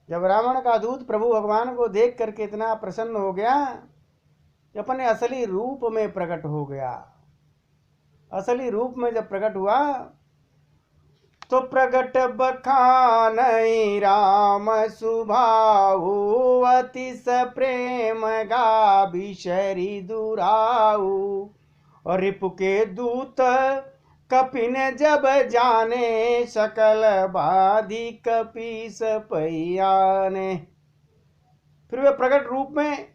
जब रावण का दूत प्रभु भगवान को देख करके इतना प्रसन्न हो गया कि अपने असली रूप में प्रकट हो गया। असली रूप में जब प्रकट हुआ तो प्रकट बखान राम सुभाऊ, अतिस प्रेम गाभिशरी दुराऊ। और रिपु के दूत कपिन जब जाने, सकल बाधि कपीस पैयाने। फिर वे प्रकट रूप में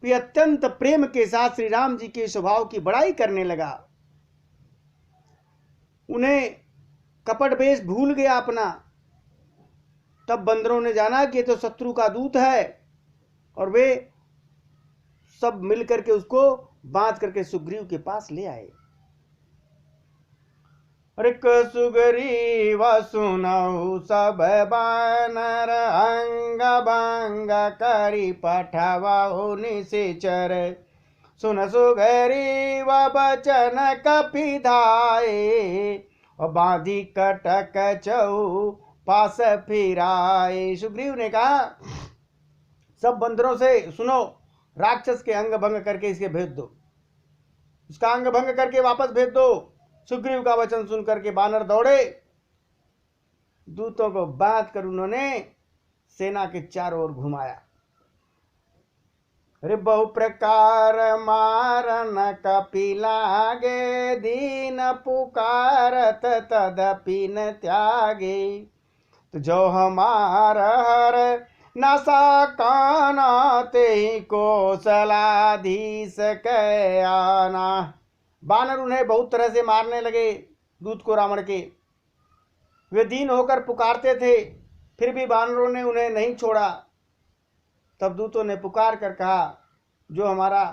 भी अत्यंत प्रेम के साथ श्री राम जी के स्वभाव की बड़ाई करने लगा। उन्हें कपट वेश भूल गया अपना। तब बंदरों ने जाना कि ये तो शत्रु का दूत है, और वे सब मिलकर के उसको बांध करके सुग्रीव के पास ले आए। रिक सुग्रीव सुनऊ सब बानर, अंग भंग करी पठवाओ निशिचर। सुन सुग्रीव बचन कपिधाए, और बांधी कटक चऊ पास फिराए। सुग्रीव ने कहा, सब बंदरों से सुनो, राक्षस के अंग भंग करके इसके भेज दो, उसका अंग भंग करके वापस भेज दो। सुग्रीव का वचन सुन करके बानर दौड़े। दूतों को बांध कर उन्होंने सेना के चारों ओर घुमाया। अरे बहु प्रकार मारन कपिलागे, दीन पुकारत तदपि न त्यागे। तो जो हमार हर नशा काना, ते कौशलाधीश कयाना। बानर उन्हें बहुत तरह से मारने लगे, दूत को रावण के। वे दीन होकर पुकारते थे, फिर भी बानरों ने उन्हें नहीं छोड़ा। तब दूतों ने पुकार कर कहा, जो हमारा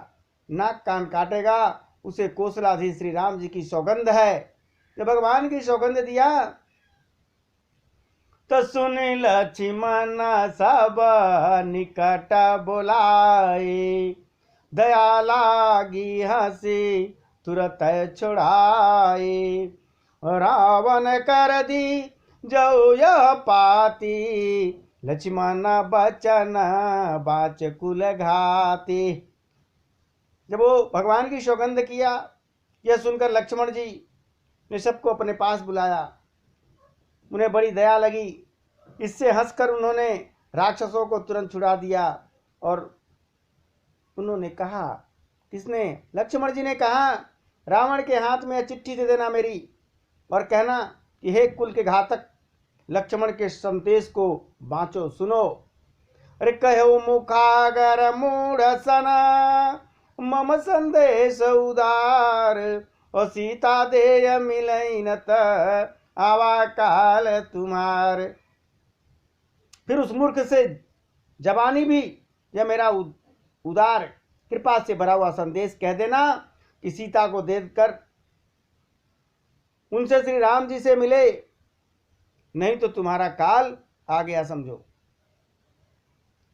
नाक कान काटेगा उसे कौशलाधीश श्री राम जी की सौगंध है। जब भगवान की सौगंध दिया तो सुन लक्ष्मण सब निकट बोलाए, दया लागी हंसी तुरत छुड़ाए। रावण कर दी जो यह पाती, लक्ष्मण बचन बाच कुल घाती। जब वो भगवान की सौगंध किया, यह सुनकर लक्ष्मण जी ने सबको अपने पास बुलाया। उन्हें बड़ी दया लगी। इससे हंसकर उन्होंने राक्षसों को तुरंत छुड़ा दिया। और उन्होंने कहा, किसने? लक्ष्मण जी ने कहा, रावण के हाथ में चिट्ठी दे देना मेरी, और कहना कि हे कुल के घातक, लक्ष्मण के संदेश को बाँचो, सुनो। अरे कहो मुखागर मूढ़ सना, मम संदेश उदार। और सीता देय मिलई न त, आवा काल तुम्हार। फिर उस मूर्ख से जबानी भी यह मेरा उदार कृपा से भरा हुआ संदेश कह देना कि सीता को देकर उनसे श्री राम जी से मिले, नहीं तो तुम्हारा काल आ गया समझो।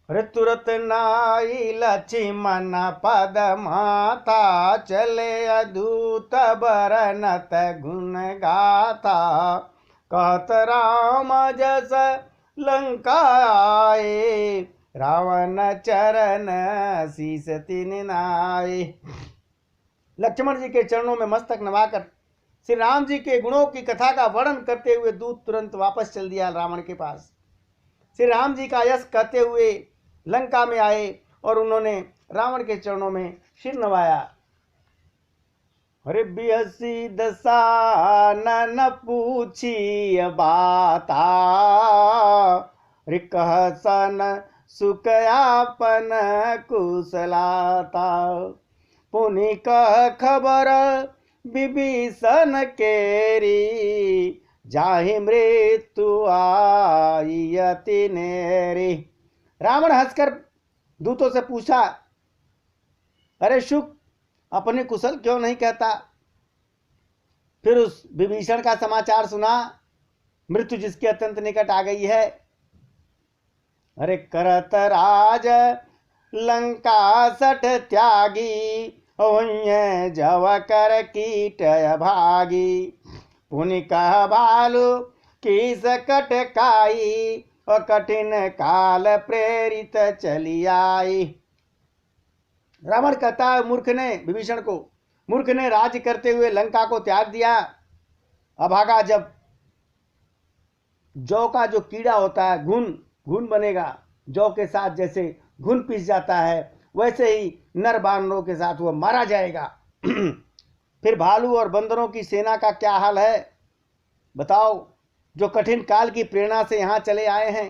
अरे तुरत नाई लक्ष्मण पद माथा, चले अदूत बरनत गुण गाथा। कहत राम जस लंका आए, रावण चरण शीस तिन नाए। लक्ष्मण जी के चरणों में मस्तक नवाकर श्री राम जी के गुणों की कथा का वर्णन करते हुए दूत तुरंत वापस चल दिया रावण के पास। श्री राम जी का यश कहते हुए लंका में आए और उन्होंने रावण के चरणों में सिर नवाया। अरे बिहसी दसानन पूछी बाता, रे कहसन सुखयापन कुशलाता। पुनि कह खबर विभीषण केरी, जाहि मृत्यु आई अति नेरी। रावण हंसकर दूतों से पूछा, अरे शुक, अपने कुशल क्यों नहीं कहता? फिर उस विभीषण का समाचार सुना, मृत्यु जिसके अत्यंत निकट आ गई है। अरे करत राज लंका सठ त्यागी, जव कर कीट भागी। पुनि कह भालू की सकट काई, और कठिन काल प्रेरित चली आई। रावण कहता है मूर्ख ने, विभीषण को, मूर्ख ने राज्य करते हुए लंका को त्याग दिया। अभागा जब जौ का जो कीड़ा होता है, घुन बनेगा, जौ के साथ जैसे घुन पिस जाता है, वैसे ही नर बानरों के साथ वो मारा जाएगा। फिर भालू और बंदरों की सेना का क्या हाल है बताओ, जो कठिन काल की प्रेरणा से यहां चले आए हैं,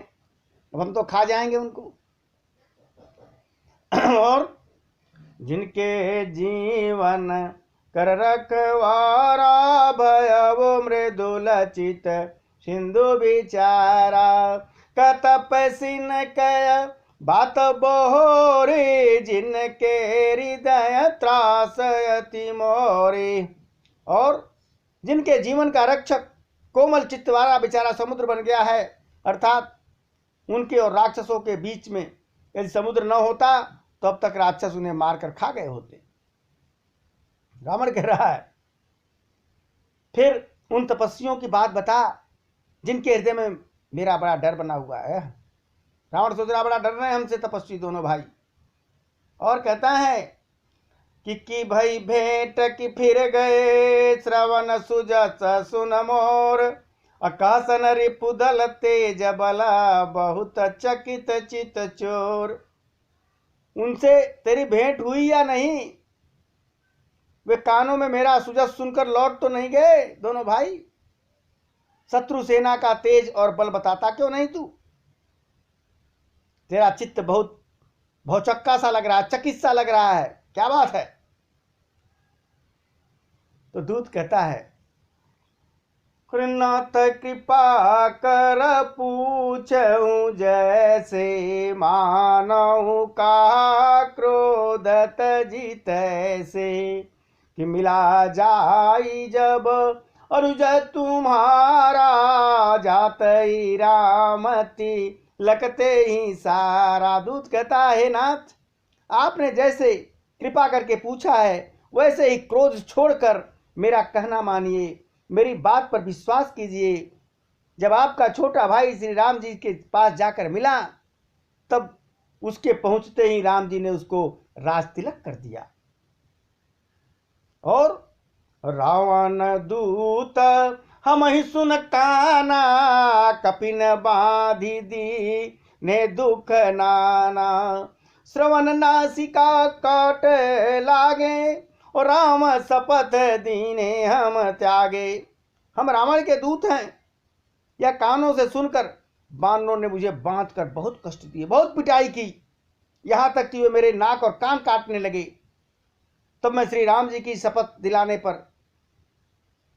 अब हम तो खा जाएंगे उनको। और जिनके जीवन कर रखवारा, भयव मृदुल चित सिंधु बिचारा, कतपसिन कय बात बोरे, जिनके हृदय त्रास अति मोरे। और जिनके जीवन का रक्षक कोमल चित्त वाला बेचारा समुद्र बन गया है, अर्थात उनके और राक्षसों के बीच में यदि समुद्र न होता तो अब तक राक्षस उन्हें मारकर खा गए होते। रावण कह रहा है फिर उन तपस्वियों की बात बता जिनके हृदय में मेरा बड़ा डर बना हुआ है। रावण सोच रहा बड़ा डर रहे हैं हमसे तपस्वी दोनों भाई। और कहता है कि भई भेंट की फिर गए, श्रवण सुजस सुन मोर, अकासन रिपुदल तेज बला, बहुत चकित चित चोर। उनसे तेरी भेंट हुई या नहीं? वे कानों में मेरा सुजस सुनकर लौट तो नहीं गए दोनों भाई? शत्रु सेना का तेज और बल बताता क्यों नहीं तू? तेरा चित्त बहुत भौचक्का सा लग रहा है, चकित सा लग रहा है, क्या बात है? तो दूत कहता है कृनाथ कृपा कर पूछूं, जैसे मानव का क्रोधत जीत से, कि मिला जाई जब अनुज तुम्हारा, जातई रामती लगते ही सारा। दूत कहता है नाथ, आपने जैसे कृपा करके पूछा है वैसे ही क्रोध छोड़कर मेरा कहना मानिए, मेरी बात पर विश्वास कीजिए। जब आपका छोटा भाई श्री राम जी के पास जाकर मिला तब उसके पहुंचते ही राम जी ने उसको राज तिलक कर दिया। और रावण दूत हम ही सुन काना, कपिन बांधी दी ने दुख नाना, श्रवण नासिका काट लागे, और राम शपथ दीने हम त्यागे। हम रावण के दूत हैं, या कानों से सुनकर बानरों ने मुझे बांध कर बहुत कष्ट दिए, बहुत पिटाई की, यहां तक कि वे मेरे नाक और कान काटने लगे। तब मैं श्री राम जी की शपथ दिलाने पर,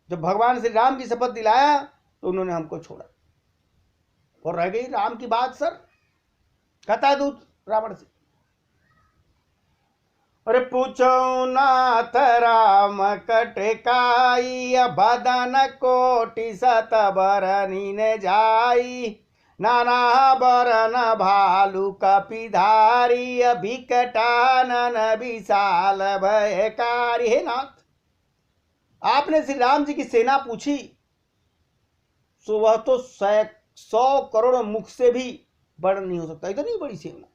जब भगवान श्री राम की शपथ दिलाया तो उन्होंने हमको छोड़ा, और रह गई राम की बात सर। कहता दूत रावण से, अरे पूछो नाथ राम कटकाई, बदन कोटि सत बरनी न जाई, नाना बरन भालू कपिधारी, विकटानन विशाल भयकारी। हे नाथ, आपने श्री राम जी की सेना पूछी सो वह तो 100 करोड़ मुख से भी वर्णन नहीं हो सकता। इतनी बड़ी सेना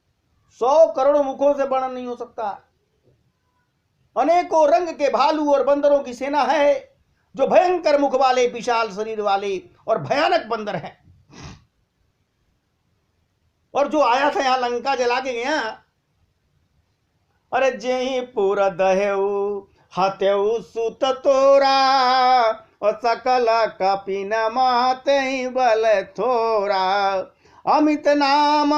100 करोड़ मुखों से वर्णन नहीं हो सकता। अनेकों रंग के भालू और बंदरों की सेना है, जो भयंकर मुख वाले, विशाल शरीर वाले और भयानक बंदर हैं। और जो आया था यहां लंका जला के गया, अरे जही पुर दहेऊ हतेऊ सुत तोरा, और सकल कपिन माते बल थोरा, अमित नाम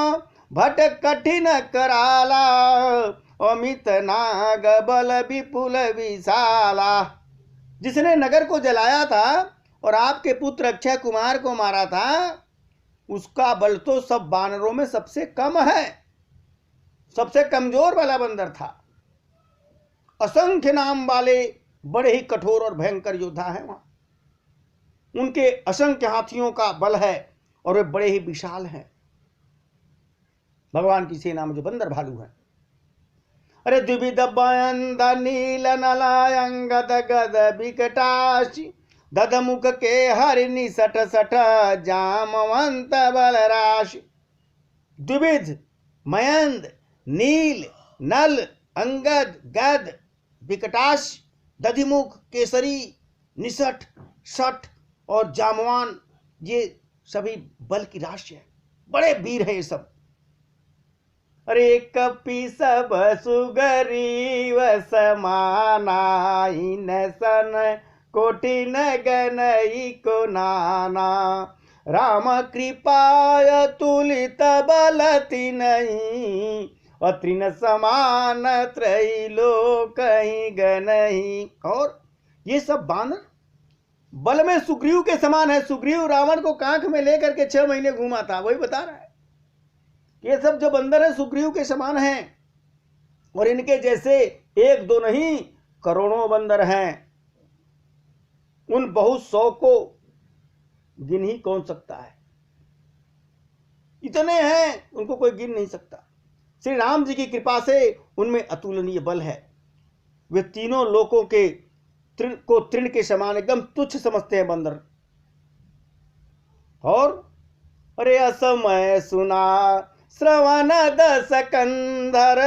भट कठिन कराला, अमित नाग बल विपुल विशाला। जिसने नगर को जलाया था और आपके पुत्र अक्षय कुमार को मारा था, उसका बल तो सब बानरों में सबसे कम है, सबसे कमजोर वाला बंदर था। असंख्य नाम वाले बड़े ही कठोर और भयंकर योद्धा हैं वहां, उनके असंख्य हाथियों का बल है और वे बड़े ही विशाल हैं। भगवान की सेना में जो बंदर भालू हैं, अरे द्विविध बयंद नील नलायंगद गद विकटाशी, दधमुख के हरिणी सठ सठ जामवंत बलराश। द्विविध मयंद नील नल अंगद गद विकटाश दधिमुख केसरी निसठ सठ और जामवान, ये सभी बल की राशि है, बड़े वीर हैं ये सब। अरे कपि सब सुगरीव समाना, इन सन कोटि न गनई को नाना। राम कृपाय तुलित बल तिनहि, और तृण समान त्रैलोक गनहि। और ये सब बानर बल में सुग्रीव के समान है। सुग्रीव रावण को कांख में लेकर के 6 महीने घूमा था, वही बता रहा है। ये सब जो बंदर है सुग्रीव के समान हैं, और इनके जैसे एक दो नहीं करोड़ों बंदर हैं। उन बहुत 100 को गिन ही कौन सकता है, इतने हैं, उनको कोई गिन नहीं सकता। श्री राम जी की कृपा से उनमें अतुलनीय बल है। वे तीनों लोकों के तृण के समान एकदम तुच्छ समझते हैं बंदर। और अरे असमय सुना श्रवण दस कंधर,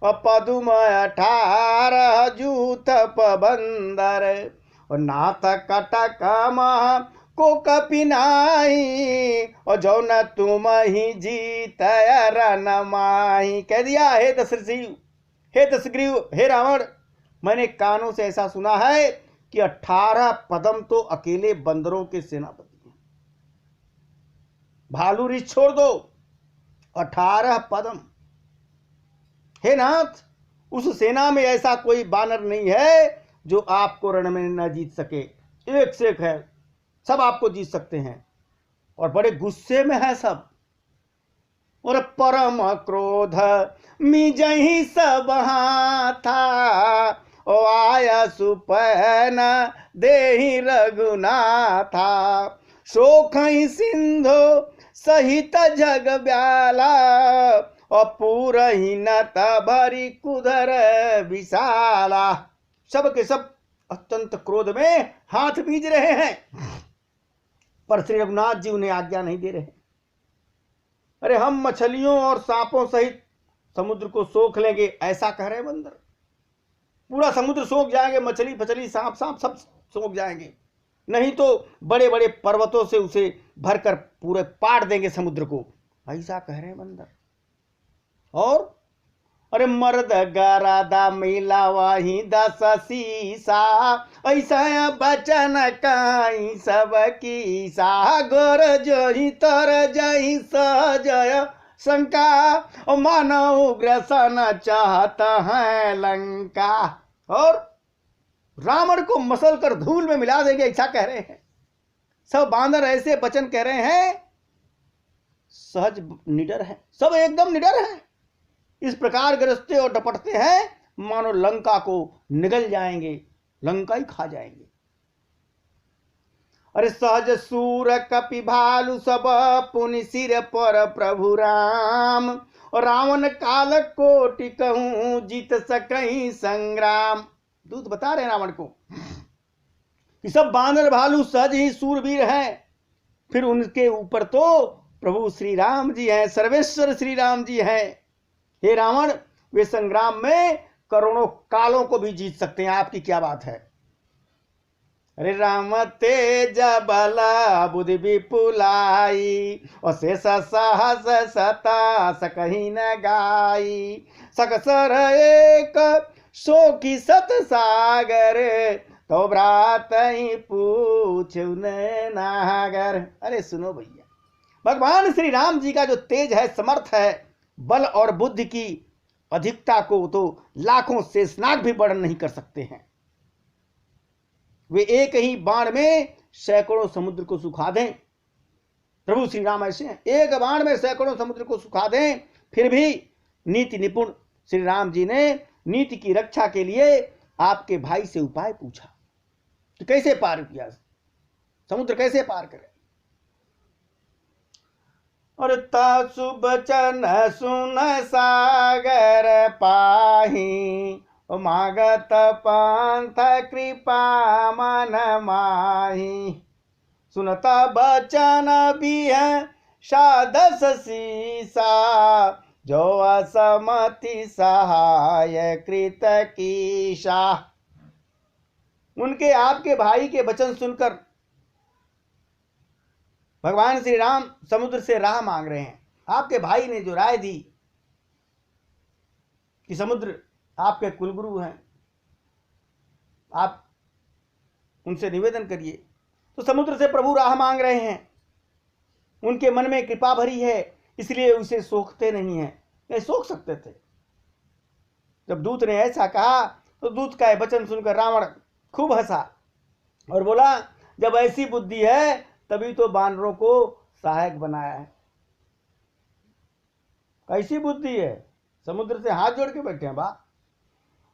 पदुम 18 जूथ पबंदर। और नाथ कटक मह को कपि नाहि, और जो न तुम ही जीत रन माही। कह दिया, हे दशरथ, हे दशग्रीव, हे रावण, मैंने कानों से ऐसा सुना है कि 18 पदम तो अकेले बंदरों के सेनापति हैं। भालू रीछ छोड़ दो, 18 पदम। हे नाथ, उस सेना में ऐसा कोई बानर नहीं है जो आपको रण में न जीत सके। एक से एक है, सब आपको जीत सकते हैं, और बड़े गुस्से में है सब। और परम क्रोध मिजहि सब था, ओ आया सुपन देहि रघुनाथा। शोखहि सिंधु सहित जग ब्याला, और पूरहि नत भरी कुधर विशाला। सब के सब अत्यंत क्रोध में हाथ बीज रहे हैं, पर श्री रघुनाथ जी उन्हें आज्ञा नहीं दे रहे। अरे हम मछलियों और सांपों सहित समुद्र को सोख लेंगे, ऐसा कह रहे बंदर। पूरा समुद्र सोख जाएंगे, मछली फछली सांप सांप सब सोख जाएंगे, नहीं तो बड़े बड़े पर्वतों से उसे भरकर पूरे पाट देंगे समुद्र को, ऐसा कह रहे बंदर। और अरे मर्द गरादा मिला वही 10 शीशा, ऐसा बचन काई सब की सा। गोर जोही तर जही सहजय शंका, और मानव उग्रसन चाहता है लंका। और रावण को मसल कर धूल में मिला देंगे, ऐसा कह रहे हैं। सब बांदर ऐसे वचन कह रहे हैं, सहज निडर है, सब एकदम निडर है। इस प्रकार गरजते और डपटते हैं मानो लंका को निगल जाएंगे, लंका ही खा जाएंगे। अरे सहज सूर कपि भालू सब पुनि सिर पर प्रभु राम, और रावण काल कोटि कहूं जीत सकहीं संग्राम। दूत बता रहे रावण को कि सब बानर भालू सहज ही सूरवीर हैं, फिर उनके ऊपर तो प्रभु श्री राम जी हैं, सर्वेश्वर श्री राम जी हैं। हे रावण, वे संग्राम में करोड़ों कालों को भी जीत सकते हैं, आपकी क्या बात है। अरे राम तेज बल बुद्धि विपुलाई, और शेष सहस सता सकहि न गाई। सकसर एक शोकी सत सागर, तो भ्रात ही पूछ नागर। अरे सुनो भैया, भगवान श्री राम जी का जो तेज है, समर्थ है, बल और बुद्धि की अधिकता को तो लाखों शेषनाग भी वर्णन नहीं कर सकते हैं। वे एक ही बाण में सैकड़ों समुद्र को सुखा दें। प्रभु श्री राम ऐसे हैं, एक बाण में सैकड़ों समुद्र को सुखा दें। फिर भी नीति निपुण श्री राम जी ने नीति की रक्षा के लिए आपके भाई से उपाय पूछा तो कैसे पार किया, समुद्र कैसे पार करें। और तासु बचन सुन सागर पाही, मागत पंथ कृपा मन माही। सुनता बचन बिह सादस सीसा, जो असमति सहाय कृत कीशा। उनके आपके भाई के वचन सुनकर भगवान श्री राम समुद्र से राह मांग रहे हैं। आपके भाई ने जो राय दी कि समुद्र आपके कुलगुरु हैं, आप उनसे निवेदन करिए, तो समुद्र से प्रभु राह मांग रहे हैं। उनके मन में कृपा भरी है, इसलिए उसे सोखते नहीं हैं। नहीं सोख सकते थे। जब दूत ने ऐसा कहा तो दूत का वचन सुनकर रावण खूब हंसा और बोला, जब ऐसी बुद्धि है तभी तो वानरों को सहायक बनाया है। कैसी बुद्धि है? समुद्र से हाथ जोड़ के बैठे हैं बा।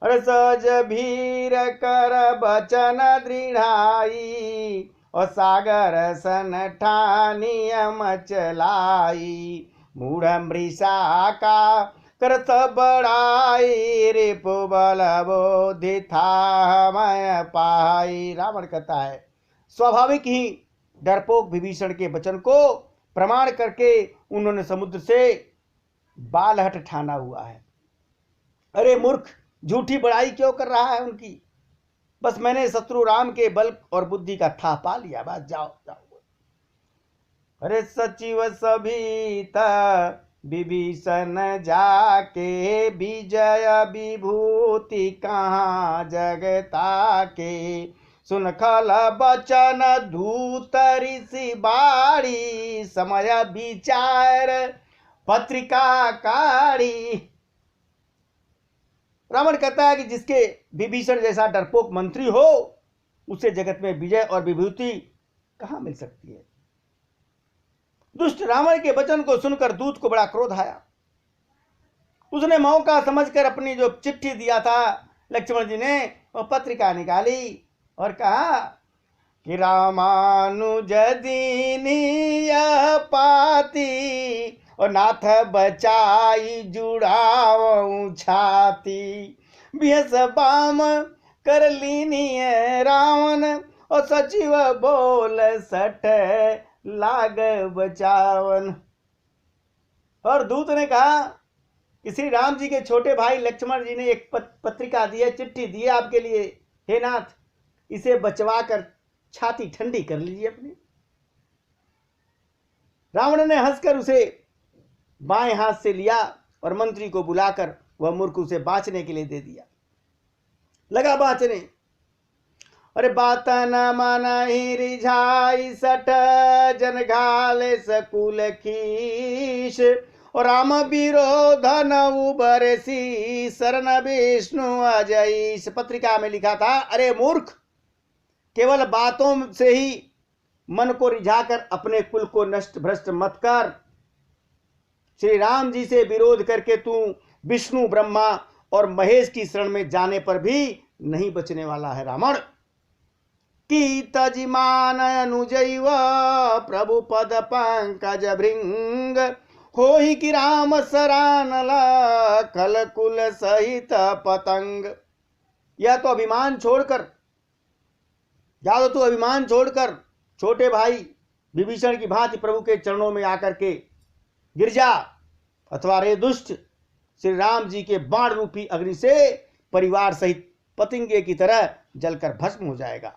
अरे सहज भीर कर बचन दृढ़ाई, और सागर सन ठानियम चलाई। मूढ़ मृषा का करत बड़ाई, रिपु बल बोधि था मैं पाई। रावण कहता है, स्वाभाविक ही डरपोक विभीषण के वचन को प्रमाण करके उन्होंने समुद्र से बालहट ठाना हुआ है। अरे मूर्ख, झूठी बड़ाई क्यों कर रहा है उनकी? बस मैंने शत्रु राम के बल और बुद्धि का था पा लिया, बस जाओ जाओ। अरे सचिव सभीता विभीषण जाके, विजय विभूति कहाँ जगता के। सुन खल बचन धूत ऋषि बाड़ी, समय विचार पत्रिका काढ़ी। रावण कहता है कि जिसके विभीषण जैसा डरपोक मंत्री हो, उसे जगत में विजय और विभूति कहां मिल सकती है। दुष्ट रावण के वचन को सुनकर दूत को बड़ा क्रोध आया। उसने मौका समझकर अपनी जो चिट्ठी दिया था लक्ष्मण जी ने, वह पत्रिका निकाली और कहा कि रामानुज दीनी यह पाती, और नाथ बचाई जुड़ाऊं छाती। बिहस बाम कर लीनी है रावण, और सचिव बोल सठ लाग बचावन। और दूत ने कहा कि श्री राम जी के छोटे भाई लक्ष्मण जी ने एक पत्रिका दी है, चिट्ठी दी है आपके लिए। हे नाथ, इसे बचवा कर छाती ठंडी कर लीजिए अपनी। रावण ने हंसकर उसे बाएं हाथ से लिया और मंत्री को बुलाकर वह मूर्ख उसे बाँचने के लिए दे दिया। लगा बाँचने। अरे बात न मानहि रिझाई, सठ जन घाले सकुल खीश। और राम विरोध न उबरसी, शरण विष्णु अजय। इस पत्रिका में लिखा था, अरे मूर्ख, केवल बातों से ही मन को रिझाकर अपने कुल को नष्ट भ्रष्ट मत कर। श्री राम जी से विरोध करके तू विष्णु ब्रह्मा और महेश की शरण में जाने पर भी नहीं बचने वाला है। रावण की तजिमान अनुजैव, प्रभु पद पंकज भृंग। होहि कि राम सरानला, कल कुल सहित पतंग। यह तो अभिमान छोड़कर, या तो अभिमान छोड़कर छोटे भाई विभीषण की भांति प्रभु के चरणों में आकर के गिर जा, अथवा रे दुष्ट, श्री राम जी के बाण रूपी अग्नि से परिवार सहित पतंगे की तरह जलकर भस्म हो जाएगा।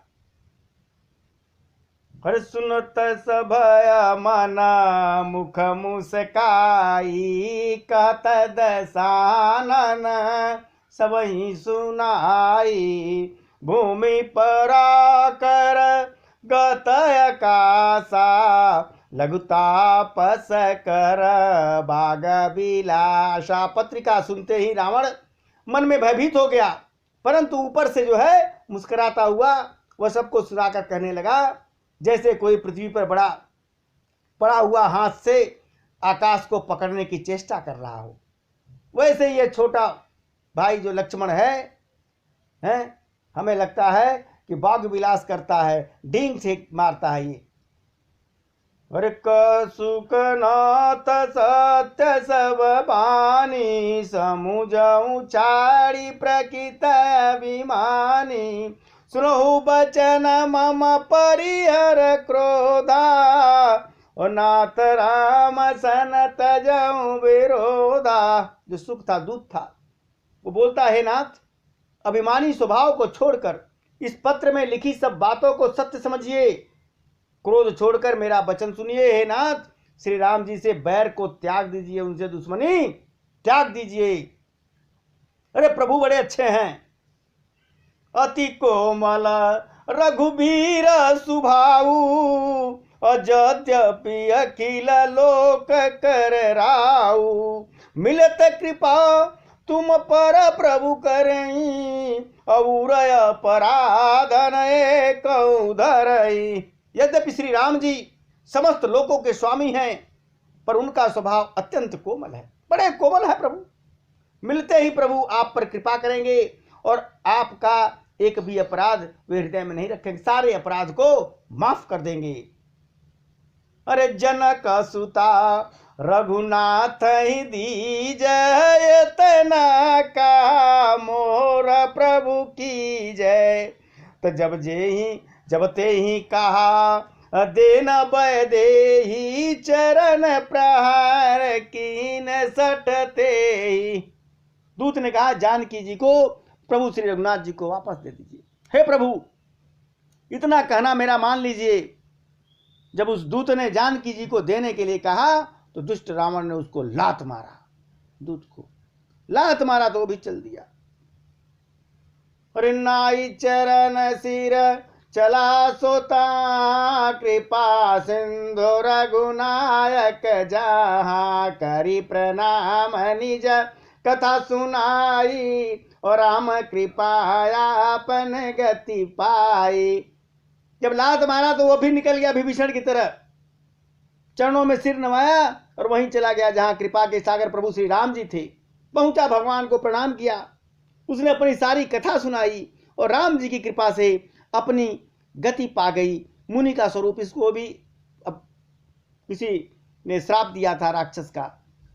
हर सुनत सभय मना मुख मुस्काई, कहत दसानन सबहि सुनाई। भूमि पर कर गत आकाशा, लघु तापस कर बाग बिलाशा। पत्रिका सुनते ही रावण मन में भयभीत हो गया, परंतु ऊपर से जो है मुस्कुराता हुआ वह सबको सुनाकर कहने लगा, जैसे कोई पृथ्वी पर बड़ा पड़ा हुआ हाथ से आकाश को पकड़ने की चेष्टा कर रहा हो, वैसे ये छोटा भाई जो लक्ष्मण है हमें लगता है कि बाग विलास करता है, डींग से मारता है ये। अरे कसुकनाथ सत्य सब बानी, समुझ उचारी प्रकृत अभिमानी। सुनहु बचन मम परिहर क्रोधा, और नाथ राम सन तजऊ विरोधा। जो सुख था, दूत था, वो बोलता है नाथ, अभिमानी स्वभाव को छोड़कर इस पत्र में लिखी सब बातों को सत्य समझिए, क्रोध छोड़कर मेरा वचन सुनिए। हे नाथ, श्री राम जी से बैर को त्याग दीजिए, उनसे दुश्मनी त्याग दीजिए। अरे प्रभु बड़े अच्छे हैं, अति कोमल रघुबीर सुभाऊ, अजद्यपि अखिल लोक कर राऊ। मिलत कृपा तुम पर प्रभु करई, और अपराधन एक धरई। यद्यपि श्री राम जी समस्त लोकों के स्वामी हैं, पर उनका स्वभाव अत्यंत कोमल है, बड़े कोमल है प्रभु। मिलते ही प्रभु आप पर कृपा करेंगे और आपका एक भी अपराध वे हृदय में नहीं रखेंगे, सारे अपराध को माफ कर देंगे। अरे जनक सुता रघुनाथ ही दीजय, तना का मोर प्रभु की जय। तो जब ते ही कहा, देन दे ही चरण प्रहार कीन सटते ही। दूत ने कहा, जानकी जी को प्रभु श्री रघुनाथ जी को वापस दे दीजिए। हे प्रभु, इतना कहना मेरा मान लीजिए। जब उस दूत ने जानकी जी को देने के लिए कहा, तो दुष्ट रावण ने उसको लात मारा, दूत को लात मारा तो वो भी चल दिया। और नाई चरण सिर चला सोता, कृपा सिंधु रघुनायक जहाँ। करी प्रणाम निज कथा सुनाई, और राम कृपायापन गति पाई। जब लात मारा तो वो भी निकल गया विभीषण की तरह, चरणों में सिर नवाया और वहीं चला गया जहां कृपा के सागर प्रभु श्री राम जी थे। पहुंचा, भगवान को प्रणाम किया, उसने अपनी सारी कथा सुनाई और राम जी की कृपा से अपनी गति पा गई। मुनि का स्वरूप इसको भी अब किसी ने श्राप दिया था राक्षस का,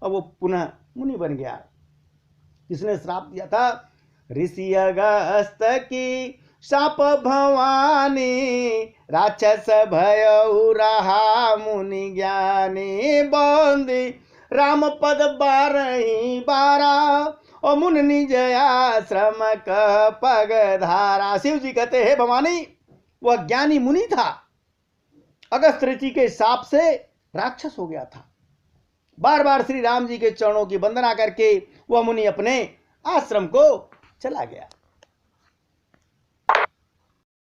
अब वो पुनः मुनि बन गया। किसने श्राप दिया था? ऋषि अगस्त की शाप भवानी, राक्षस भयउ रहा मुनि ज्ञानी। बंदी राम पद 12 और मुनि निज आश्रम का पग धारा। शिव जी कहते हैं भवानी, वह ज्ञानी मुनि था, अगस्त ऋषि के शाप से राक्षस हो गया था। बार बार श्री राम जी के चरणों की वंदना करके वह मुनि अपने आश्रम को चला गया।